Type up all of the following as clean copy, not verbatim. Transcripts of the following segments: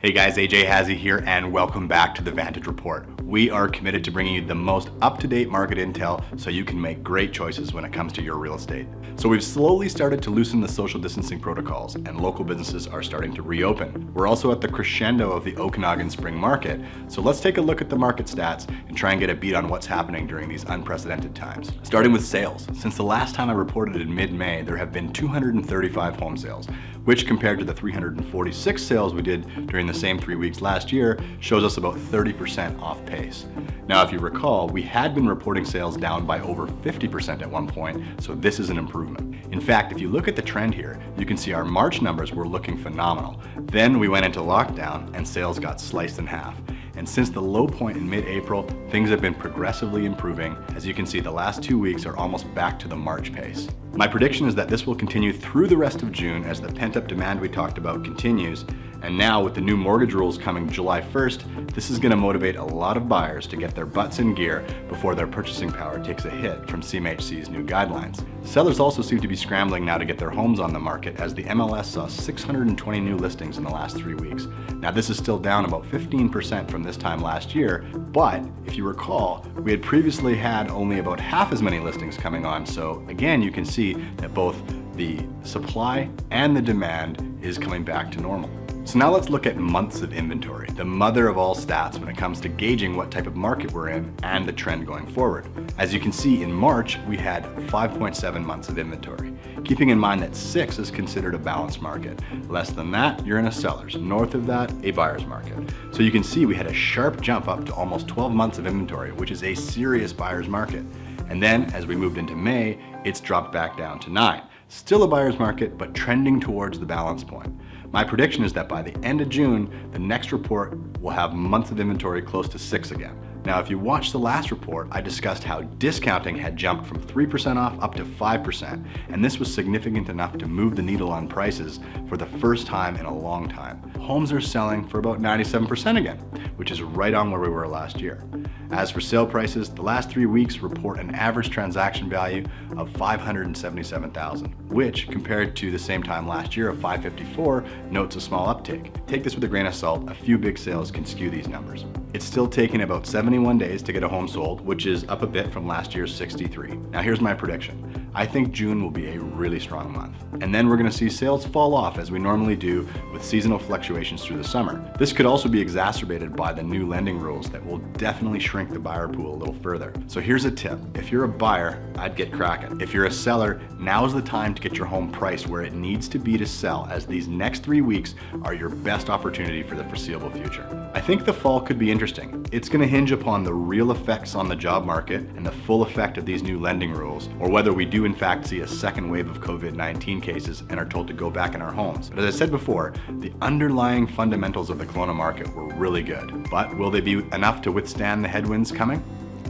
Hey guys, AJ Hazzi here and welcome back to the Vantage Report. We are committed to bringing you the most up-to-date market intel so you can make great choices when it comes to your real estate. So we've slowly started to loosen the social distancing protocols and local businesses are starting to reopen. We're also at the crescendo of the Okanagan Spring Market, so let's take a look at the market stats and try and get a beat on what's happening during these unprecedented times. Starting with sales, since the last time I reported in mid-May, there have been 235 home sales, which compared to the 346 sales we did during the same 3 weeks last year shows us about 30% off pace. Now, if you recall, we had been reporting sales down by over 50% at one point, so this is an improvement. In fact, if you look at the trend here, you can see our March numbers were looking phenomenal. Then we went into lockdown and sales got sliced in half. And since the low point in mid-April, things have been progressively improving. As you can see, the last 2 weeks are almost back to the March pace. My prediction is that this will continue through the rest of June as the pent-up demand we talked about continues. And now with the new mortgage rules coming July 1st, this is going to motivate a lot of buyers to get their butts in gear before their purchasing power takes a hit from CMHC's new guidelines. Sellers also seem to be scrambling now to get their homes on the market as the MLS saw 620 new listings in the last 3 weeks. Now this is still down about 15% from this time last year, but if you recall, we had previously had only about half as many listings coming on. So again, you can see that both the supply and the demand is coming back to normal. So now let's look at months of inventory, the mother of all stats when it comes to gauging what type of market we're in and the trend going forward. As you can see, in March, we had 5.7 months of inventory. Keeping in mind that 6 is considered a balanced market. Less than that, you're in a seller's. North of that, a buyer's market. So you can see we had a sharp jump up to almost 12 months of inventory, which is a serious buyer's market. And then as we moved into May, it's dropped back down to 9. Still a buyer's market, but trending towards the balance point. My prediction is that by the end of June, the next report will have months of inventory close to 6 again. Now, if you watched the last report, I discussed how discounting had jumped from 3% off up to 5%, and this was significant enough to move the needle on prices for the first time in a long time. Homes are selling for about 97% again, which is right on where we were last year. As for sale prices, the last 3 weeks report an average transaction value of $577,000, which compared to the same time last year of $554, notes a small uptick. Take this with a grain of salt, a few big sales can skew these numbers. It's still taking about 71 days to get a home sold, which is up a bit from last year's 63. Now here's my prediction. I think June will be a really strong month. And then we're gonna see sales fall off as we normally do with seasonal fluctuations through the summer. This could also be exacerbated by the new lending rules that will definitely shrink the buyer pool a little further. So here's a tip. If you're a buyer, I'd get cracking. If you're a seller, now's the time to get your home priced where it needs to be to sell, as these next 3 weeks are your best opportunity for the foreseeable future. I think the fall could be interesting. It's gonna hinge upon the real effects on the job market and the full effect of these new lending rules, or whether we do in fact see a second wave of COVID-19 cases and are told to go back in our homes. But as I said before, the underlying fundamentals of the Kelowna market were really good. But will they be enough to withstand the headwinds coming?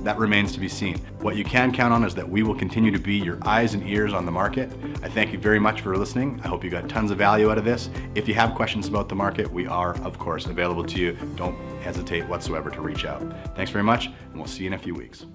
That remains to be seen. What you can count on is that we will continue to be your eyes and ears on the market. I thank you very much for listening. I hope you got tons of value out of this. If you have questions about the market, we are, of course, available to you. Don't hesitate whatsoever to reach out. Thanks very much, and we'll see you in a few weeks.